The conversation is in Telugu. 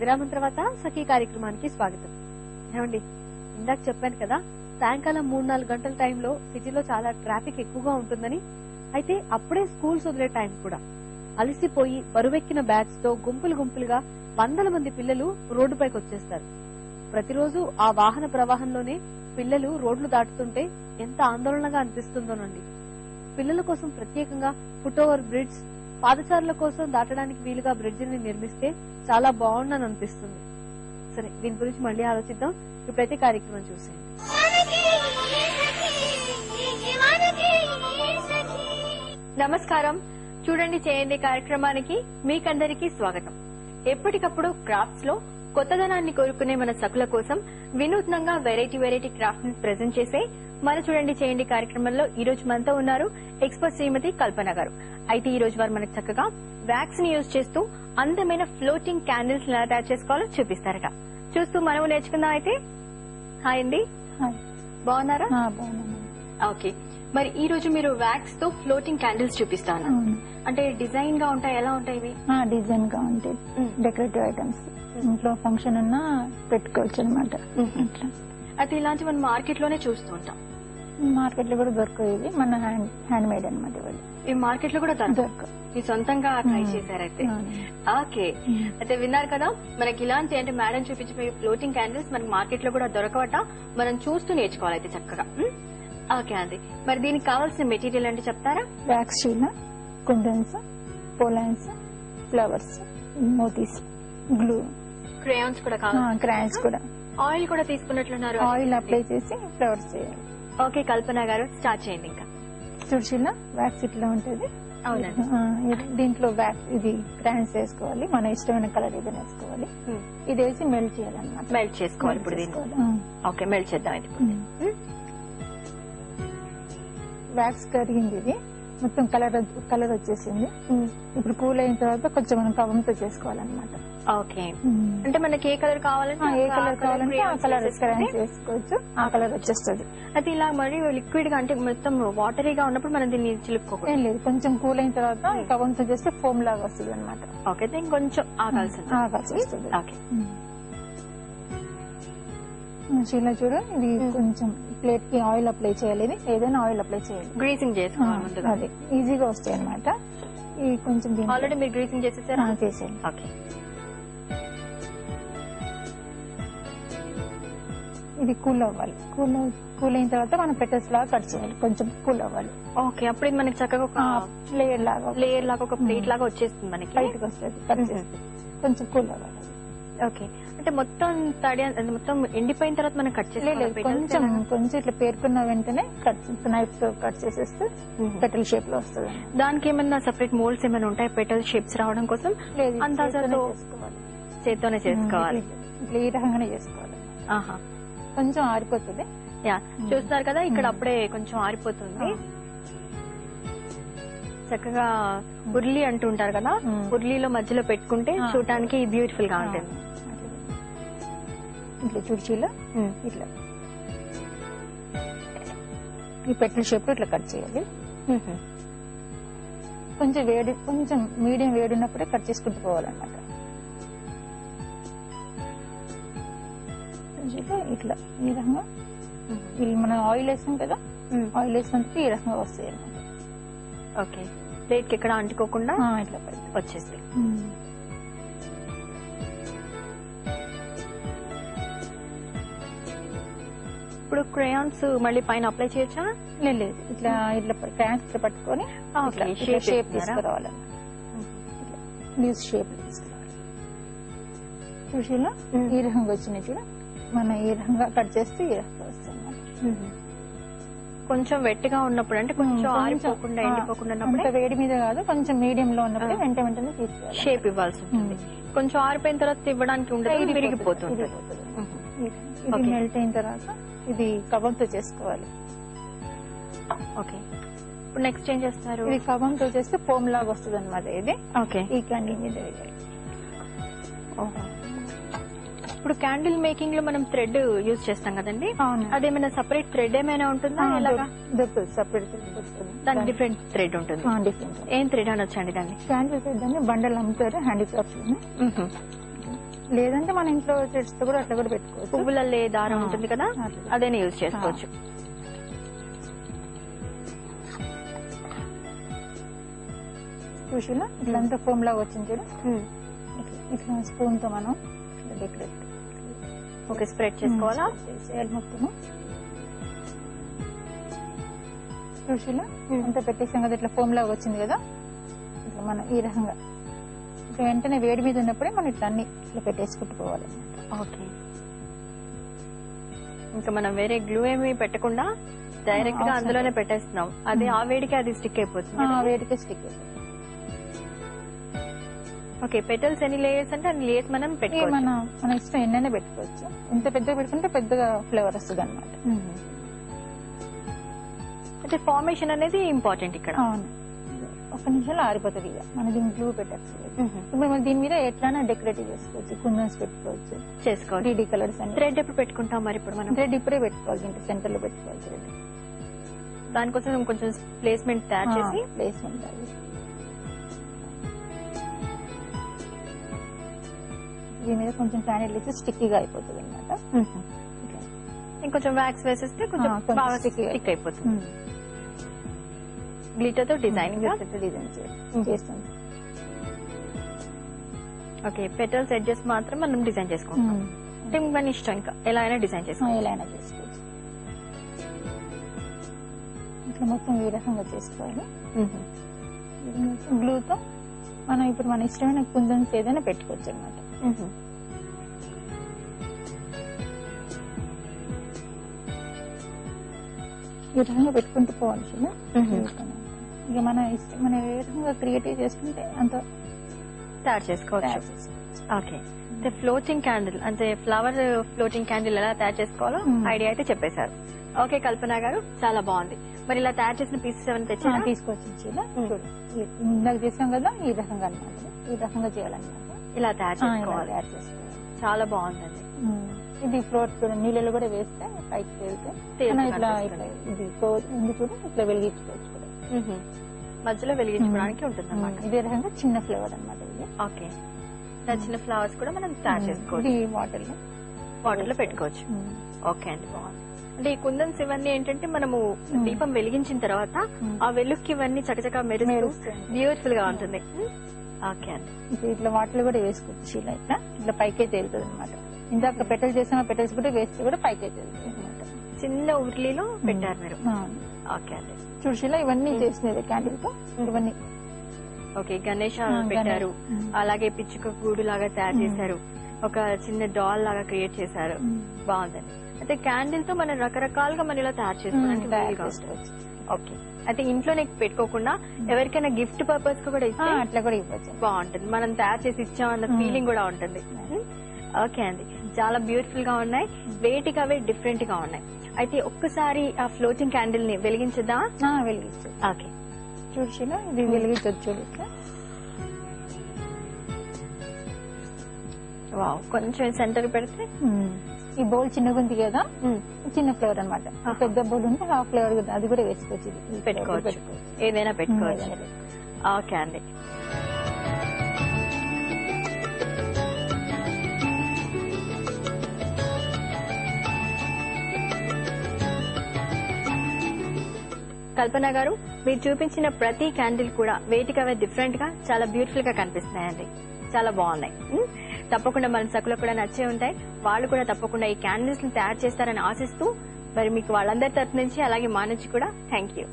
విరామం తర్వాత సఖీ కార్యక్రమానికి స్వాగతం. ఏమండి, ఇందాక చెప్పాను కదా, సాయంకాలం 3-4 గంటల టైంలో సిటీలో చాలా ట్రాఫిక్ ఎక్కువగా ఉంటుందని. అయితే అప్పుడే స్కూల్స్ వదిలే టైం కూడా. అలసిపోయి బరువెక్కిన బ్యాగ్స్ తో గుంపులు గుంపులుగా వందల మంది పిల్లలు రోడ్డుపైకి వచ్చేస్తారు. ప్రతిరోజు ఆ వాహన ప్రవాహంలోనే పిల్లలు రోడ్లు దాటుతుంటే ఎంత ఆందోళనగా అనిపిస్తుందోనండి. పిల్లల కోసం ప్రత్యేకంగా ఫుట్ ఓవర్ బ్రిడ్జ్, పాదచారుల కోసం దాటడానికి వీలుగా బ్రిడ్జిని నిర్మిస్తే చాలా బాగుందని అనిపిస్తుంది. సరే, దీని గురించి మళ్ళీ ఆలోచిద్దాం. ఇప్పుడైతే కార్యక్రమం చూసేయండి. నమస్కారం, చూడండి చేయండి కార్యక్రమానికి మీకందరికీ స్వాగతం. ఎప్పటికప్పుడు క్రాఫ్ట్స్ లో కొత్తదనాన్ని కోరుకునే మన సకుల కోసం వినూత్నంగా వెరైటీ క్రాఫ్ట్ ని ప్రెజెంట్ చేసే మన చూడండి చేయండి కార్యక్రమంలో ఈ రోజు మనతో ఉన్నారు ఎక్స్పర్ట్ శ్రీమతి కల్పన గారు. అయితే ఈ రోజు వారు మనకు చక్కగా వ్యాక్స్ ని యూజ్ చేస్తూ అందమైన ఫ్లోటింగ్ క్యాండిల్స్ ఎలా తయారు చేసుకోవాలో చూపిస్తారట. చూస్తూ మనం నేర్చుకుందాం. అయితే హాయ్ అండి, బాగున్నారా? ఓకే, మరి ఈ రోజు మీరు వ్యాక్స్ తో ఫ్లోటింగ్ క్యాండిల్స్ చూపిస్తాను. అంటే డిజైన్ గా ఉంటాయి, ఎలా ఉంటాయి ఇవి? డిజైన్ గా ఉంటాయి, డెకరేటివ్ ఐటమ్స్. ఇంట్లో ఫంక్షన్ అన్నా పెట్టుకోవచ్చు అనమాట. అయితే ఇలాంటి మనం మార్కెట్ లోనే చూస్తూ ఉంటాం. మార్కెట్ లో కూడా దొరకదు, మన హ్యాండ్ మేడ్ అనమాట. ఈ మార్కెట్ లో కూడా దొరకదు, మీ సొంతంగా ట్రై చేశారైతే. ఓకే, అయితే విన్నారు కదా, మనకి ఇలాంటి అంటే మేడం చూపించిపోయి ఫ్లోటింగ్ క్యాండిల్స్ మనకి మార్కెట్ లో కూడా దొరకవట. మనం చూస్తూ నేర్చుకోవాలి అయితే చక్కగా. ఓకే అండి, మరి దీనికి కావాల్సిన మెటీరియల్ అంటే చెప్తారా? వ్యాక్స్ షీట్, కుందన్స్, పోలైన్స్, ఫ్లవర్స్, మోతీస్, గ్లూ, క్రేయాన్స్ కూడా కావాలి. క్రేయాన్స్ కూడా, ఆయిల్ కూడా తీసుకున్నట్లున్నారు. ఆయిల్ అప్లై చేసి ఫ్లవర్స్ చేయాలి. ఓకే, కల్పన గారు స్టార్ట్ చేయండి. ఇంకా చుడిచిన వ్యాక్స్ ఇట్లా ఉంటుంది. అవునండి, దీంట్లో వ్యాక్స్ ఇది క్రేయాన్స్ వేసుకోవాలి, మన ఇష్టమైన కలర్ ఏదైనా వేసుకోవాలి. ఇది వేసి మెల్ట్ చేయాలన్నమాట. మెల్ట్ చేసుకోవాలి ఇప్పుడు దీన్ని. ఓకే, మెల్ట్ చేద్దాం. ఇది వ్యాక్స్ కరిగింది, ఇది మొత్తం కలర్ వచ్చేసింది. ఇప్పుడు కూల్ అయిన తర్వాత కొంచెం మనం కవంతో చేసుకోవాలన్నమాట. ఓకే, అంటే మనకి ఏ కలర్ కావాలంటే ఆ కలర్ చేసుకోవచ్చు, ఆ కలర్ వచ్చేస్తుంది. అది ఇలా మరి లిక్విడ్ గా అంటే మొత్తం వాటరీగా ఉన్నప్పుడు మనం దీన్ని చిలుపుకోవాలి. ఏం లేదు, కొంచెం కూల్ అయిన తర్వాత కవంతో చేస్తే ఫోమ్ లాగా వస్తుంది అనమాట. ఓకే, దీనికి కొంచెం ఆగాల్సి వస్తుంది. ఓకే, ఇలా చూడు, ఇది కొంచెం ప్లేట్ కి ఆయిల్ అప్లై చేయాలి. ఇది ఏదైనా ఆయిల్ అప్లై చేయాలి, గ్రీసింగ్ చేసుకోవాలి. అదే ఈజీగా వస్తాయి అనమాట. ఇది కొంచెం ఆల్రెడీ మీరు గ్రీసింగ్ చేసేసారా? చేసేయాలి. ఓకే, ఇది కూల్ అవ్వాలి. కూల్ అయిన తర్వాత మనం పెటల్స్ లాగా కట్ చేయాలి, కొంచెం కూల్ అవ్వాలి. ఓకే, అప్పుడు ఇది మనకి చక్కగా ఒక లేయర్ లాగా ఒక ప్లేట్ లాగా వచ్చేస్తుంది, మనకి బయటకు వస్తుంది. కట్ చేస్తే కొంచెం కూల్ అవ్వాలి. ఓకే, అంటే మొత్తం మొత్తం ఎండిపోయిన తర్వాత మనం కట్ చేయాలి. కొంచెం ఇట్లా పేర్కొన్న వెంటనే నైఫ్ తో కట్ చేసేస్తే పెటల్ షేప్ లో వస్తుంది. దానికి ఏమన్నా సెపరేట్ మోల్డ్స్ ఏమైనా ఉంటాయి పెటల్ షేప్స్ రావడం కోసం? అందాజతో చేత్తోనే చేసుకోవాలి. ఈ రకంగానే చేసుకోవాలి. కొంచెం ఆరిపోతుంది. చూస్తున్నారు కదా, ఇక్కడ అప్పుడే కొంచెం ఆరిపోతుంది. చక్కగా ఉర్లీ అంటుంటారు కదా, ఉర్లీలో మధ్యలో పెట్టుకుంటే చూడటానికి బ్యూటిఫుల్ గా ఉంటుంది. ఇట్లా చుడిచీలో ఇట్లా ఈ పెట్ల షేప్ లో ఇట్లా కట్ చేయాలి. కొంచెం మీడియం వేడి ఉన్నప్పుడే కట్ చేసుకుంటూ పోవాలన్నమాట. ఇట్లా ఈ రకంగా మనం ఆయిల్ వేసాం కదా, ఆయిల్ వేసినందుకు ఈ రకంగా వస్తాయి అన్నమాట. ఓకే, ప్లేట్ కి ఎక్కడ అంటుకోకుండా ఇట్లా వచ్చేస్తాయి. ఇప్పుడు క్రేయాన్స్ మళ్ళీ పైన అప్లై చేయొచ్చా? లేదు, ఇట్లా క్రేయాన్స్ ఇట్లా పట్టుకొని షేప్ తీసుకురావాలి. లూజ్ షేప్ తీసుకురావాలి. చూసినా ఈ రకంగా వచ్చినాయి చూడ, మనం ఈ రకంగా కట్ చేస్తే ఈ రకంగా వస్తుంది. కొంచెం వెట్టిగా ఉన్నప్పుడు అంటే కొంచెం ఆరిపోకుండా ఎండిపోకుండా ఉన్నప్పుడు, వేడి మీద కాదు, కొంచెం మీడియం లో ఉన్నప్పుడు వెంటనే తీసుకోవాలి, షేప్ ఇవ్వాల్సి ఉంటుంది. కొంచెం ఆరిపోయిన తర్వాత ఇవ్వడానికి ఉండదు, విరిగిపోతుంది. ఇది మెల్ట్ అయిన తర్వాత ఇది కవంతో చేసుకోవాలి. ఓకే, ఇప్పుడు నెక్స్ట్ ఏం చేస్తారు? ఇది కవంతో చేస్తే ఫోమ్ లాగా వస్తుంది అనమాట. ఇది ఓకే, ఈ క్యాండిల్ మీద ఇప్పుడు క్యాండిల్ మేకింగ్ లో మనం థ్రెడ్ యూజ్ చేస్తాం కదండి, అదేమైనా సపరేట్ థ్రెడ్ ఏమైనా ఉంటుందా? సపరేట్ దానికి డిఫరెంట్ థ్రెడ్ ఉంటుంది. ఏం థ్రెడ్ అనొచ్చండి దాన్ని? క్యాండిల్ థ్రెడ్ అని బండలు అమ్ముతారు హ్యాండీక్రాఫ్ట్స్. లేదంటే మన ఇంట్లో చెట్స్ తో కూడా అట్లా కూడా పెట్టుకోవచ్చు. పువ్వులల్లే దారం ఉంటుంది కదా, అదేనే యూజ్ చేసుకోవచ్చు. చూసినా ఇట్లంతా ఫోమ్ లాగా వచ్చింది చూడు, ఇట్లా స్పూన్ తో మనం డెకరేట్ స్ప్రెడ్ చేసుకోవాలా చేయాలి మొత్తము. చూసినా అంతా పెట్టేసాం కదా, ఇట్లా ఫోమ్ లాగా వచ్చింది కదా, ఇట్లా మనం ఈ రకంగా ఇట్లా వెంటనే వేడి మీద ఉన్నప్పుడే మనం ఇట్లా అన్ని ఇట్లా పెట్టేసుకుంటుకోవాలి. ఓకే, ఇంకా మనం వేరే గ్లూ ఏమి పెట్టకుండా డైరెక్ట్ గా అందులోనే పెట్టేస్తున్నాం. అది ఆ వేడికి అది స్టిక్ అయిపోతుంది. ఆ వేడికి స్టిక్ అయిపోతుంది. ఓకే, పెటల్స్ ఎన్ని లేయర్స్ అంటే అన్ని లేయర్స్ మనం పెట్టుకోవచ్చు. మన ఇష్టం ఎన్నైనా పెట్టుకోవచ్చు. ఎంత పెద్దగా పెట్టుకుంటే పెద్దగా ఫ్లేవర్ వస్తుంది అనమాట. అంటే ఫార్మేషన్ అనేది ఇంపార్టెంట్ ఇక్కడ. అవును, ఒక నిమిషంలో ఆరిపోతుంది. ఇక మన దీన్ని గ్లూ పెట్టచ్చు. ఇప్పుడు మనం దీని మీద ఎట్లైనా డెకరేటివ్ చేసుకోవచ్చు, కుందన్స్ పెట్టుకోవచ్చు, 3D కలర్స్ అని. థ్రెడ్ ఎప్పుడు పెట్టుకుంటాం మరి? ఇప్పుడు మనం థ్రెడ్ ఇప్పుడే పెట్టుకోవాలి, ఇంటి సెంటర్ లో పెట్టుకోవాలి థ్రెడ్. దానికోసం కొంచెం ప్లేస్మెంట్ తయారు చేసి దీని మీద కొంచెం క్యాండిల్ ఇచ్చి స్టిక్కీగా అయిపోతుంది అనమాట. ఇంకొంచెం వ్యాక్స్ వేసేస్తే కొంచెం బాగా స్టిక్ అయిపోతుంది. గ్లిటర్ తో డిజైనింగ్ చేస్తుంది. ఓకే, పెటల్స్ ఎడ్జెస్ మాత్రం మనం డిజైన్ చేసుకుంటాం. అంటే మన ఇష్టం, ఇంకా ఎలా అయినా డిజైన్ చేసుకోవచ్చు. ఎలా అయినా చేసుకోవచ్చు. ఇట్లా మొత్తం ఈ రకంగా చేసుకోవాలి. గ్లూతో మనం ఇప్పుడు మన ఇష్టమైన కుందన్స్ ఏదైనా పెట్టుకోవచ్చు అనమాట. ఈ రకంగా పెట్టుకుంటూ పోవాలి. ఇక మన ఇష్టం, మనం ఏ రకంగా క్రియేటివ్ చేసుకుంటే అంత తయారు చేసుకోవచ్చు. ఓకే, అంటే ఫ్లోటింగ్ క్యాండిల్, అంటే ఫ్లవర్ ఫ్లోటింగ్ క్యాండిల్ ఎలా తయారు చేసుకోవాలో ఐడియా అయితే చెప్పేశారు. ఓకే కల్పన గారు, చాలా బాగుంది. మరి ఇలా తయారు చేసిన పీసెస్ ఏమైనా తెచ్చా? తీసుకొచ్చి ఇందాక చేసాం కదా, ఈ రకంగా అనమాట. ఈ రకంగా చేయాలన్నమాట. ఇలా తయారు చేసుకోవాలి. చాలా బాగుందండి. ఇది ఫ్లోట్ కూడా నీళ్ళలో కూడా వేస్తే పైకి వెళ్తే ఇట్లా ఇది కూడా ఇట్లా వెలిగించుకోవచ్చు కూడా. మధ్యలో వెలిగించుకోవడానికి ఉంటుంది అన్నమాట. ఇదే రకంగా చిన్న ఫ్లేవర్ అనమాట ఇది. ఓకే, చిన్న ఫ్లవర్స్ కూడా మనం తయారు చేసుకోవచ్చు. వాటర్ లో పెట్టుకోవచ్చు. ఓకే అండి, బాగుంది. అంటే ఈ కుందన్స్ ఇవన్నీ ఏంటంటే మనము దీపం వెలిగించిన తర్వాత ఆ వెలుక్కి ఇవన్నీ చకచకా మెరుస్తూ బ్యూటిఫుల్ గా ఉంటుంది. ఓకే అండి, ఇట్లా వాటర్ కూడా వేసుకోవచ్చు. ఇలా ఇట్లా పైకే తేలుతుంది అనమాట. ఇందాక పెటల్స్ చేసిన పెటల్స్ కూడా వేస్తే కూడా పైకే తేలుతుంది అనమాట. చిన్న ఉర్లీలో పెట్టారు మీరు. ఓకే అండి, చూసిలా ఇవన్నీ చేసినవి క్యాండిల్ తో ఇవన్నీ. ఓకే, గణేష్ పెట్టారు, అలాగే పిచ్చుక గూడు లాగా తయారు చేశారు, ఒక చిన్న డాల్ లాగా క్రియేట్ చేశారు. బాగుందండి. అయితే క్యాండిల్ తో మనం రకరకాలుగా మనం ఇలా తయారు చేసుకోవచ్చు. ఓకే, అయితే ఇంట్లోనే పెట్టుకోకుండా ఎవరికైనా గిఫ్ట్ పర్పస్ కూడా ఇస్తే అట్లా కూడా ఇవ్వచ్చు. బాగుంటుంది. మనం తయారు చేసి ఇచ్చాం అన్న ఫీలింగ్ కూడా ఉంటుంది. ఓకే అండి, చాలా బ్యూటిఫుల్ గా ఉన్నాయి, వేటికి అవే డిఫరెంట్ గా ఉన్నాయి. అయితే ఒక్కసారి ఆ ఫ్లోటింగ్ క్యాండిల్ ని వెలిగించదా? వెలిగించు. ఓకే, చూసినా ఇది వెలిగించవచ్చు. వావ్, కొంచెం సెంటర్ పెడితే ఈ బౌల్ చిన్నగా ఉంది కదా, చిన్న ఫ్లేవర్ అనమాట. పెద్ద బౌల్ ఉంటే హాఫ్ ఫ్లేవర్ కదా, అది కూడా వేసుకోవచ్చు. పెట్టుకోవచ్చు, ఏదైనా పెట్టుకోవచ్చు. ఓకే అండి, కల్పన గారు, మీరు చూపించిన ప్రతి క్యాండిల్ కూడా వేటికవే డిఫరెంట్ గా చాలా బ్యూటిఫుల్ గా కనిపిస్తున్నాయండి. చాలా బాగున్నాయి. తప్పకుండా మన సకులకు కూడా నచ్చే ఉంటాయి. వాళ్ళు కూడా తప్పకుండా ఈ క్యాండిల్స్ ని తయారు చేస్తారని ఆశిస్తూ, మరి మీకు వాళ్ళందరి తరఫు నుంచి అలాగే మా నుంచి కూడా థ్యాంక్ యూ.